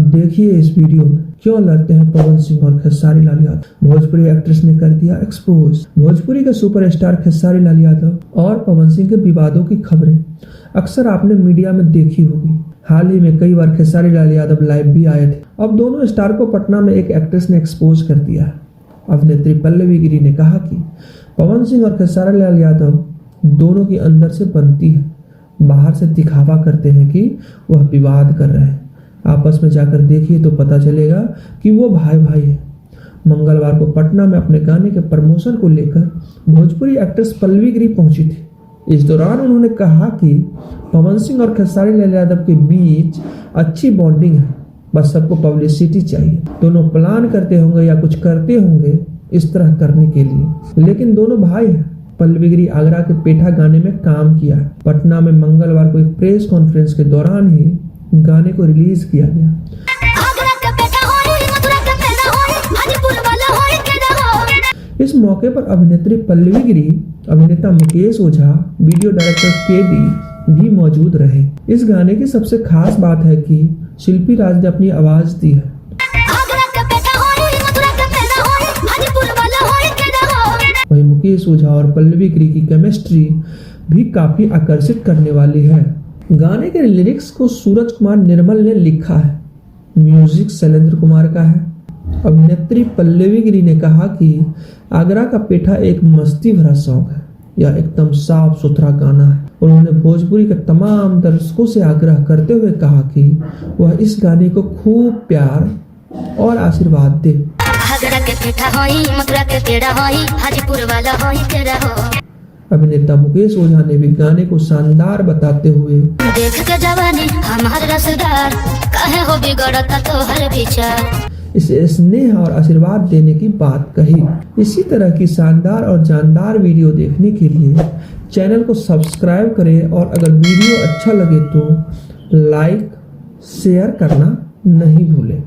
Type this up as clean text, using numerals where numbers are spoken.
देखिए इस वीडियो में क्यों लड़ते हैं पवन सिंह और खेसारी लाल यादव। भोजपुरी एक्ट्रेस ने कर दिया एक्सपोज। भोजपुरी के सुपरस्टार खेसारी लाल यादव और पवन सिंह के विवादों की खबरें अक्सर आपने मीडिया में देखी होगी। हाल ही में कई बार खेसारी लाल यादव लाइव भी आए थे। अब दोनों स्टार को पटना में एक एक्ट्रेस ने एक्सपोज कर दिया है। अभिनेत्री पल्लवी गिरी ने कहा कि पवन सिंह और खेसारी लाल यादव दोनों की अंदर से बनती है, बाहर से दिखावा करते हैं कि वह विवाद कर रहे हैं। आपस में जाकर देखिए तो पता चलेगा कि वो भाई भाई है। मंगलवार को पटना में अपने गाने के प्रमोशन को लेकर भोजपुरी एक्ट्रेस पल्लवी गिरी पहुंची थी। इस दौरान उन्होंने कहा कि पवन सिंह और खेसारी लाल यादव के बीच अच्छी बॉन्डिंग है, बस सबको पब्लिसिटी चाहिए। दोनों प्लान करते होंगे या कुछ करते होंगे इस तरह करने के लिए, लेकिन दोनों भाई हैं। पल्लवी गिरी आगरा के पेठा गाने में काम किया है। पटना में मंगलवार को एक प्रेस कॉन्फ्रेंस के दौरान ही गाने को रिलीज किया गया। इस मौके पर अभिनेत्री पल्लवी गिरी, अभिनेता मुकेश ओझा, वीडियो डायरेक्टर केडी भी मौजूद रहे। इस गाने की सबसे खास बात है कि शिल्पी राज ने अपनी आवाज दी है। वहीं मुकेश ओझा और पल्लवी गिरी की केमिस्ट्री भी काफी आकर्षित करने वाली है। गाने के लिरिक्स को सूरज कुमार निर्मल ने लिखा है, म्यूजिक शैलेंद्र कुमार का है। अभिनेत्री पल्लवी गिरी ने कहा कि आगरा का पेठा एक मस्ती भरा सॉन्ग है, यह एकदम साफ सुथरा गाना है। उन्होंने भोजपुरी के तमाम दर्शकों से आग्रह करते हुए कहा कि वह इस गाने को खूब प्यार और आशीर्वाद दे। अभिनेता मुकेश ओझा ने भी गाने को शानदार बताते हुए देख के जवानी हमार रसदार काहे हो बिगड़ता तोहर विचार, इसे स्नेह और आशीर्वाद देने की बात कही। इसी तरह की शानदार और जानदार वीडियो देखने के लिए चैनल को सब्सक्राइब करें और अगर वीडियो अच्छा लगे तो लाइक शेयर करना नहीं भूलें।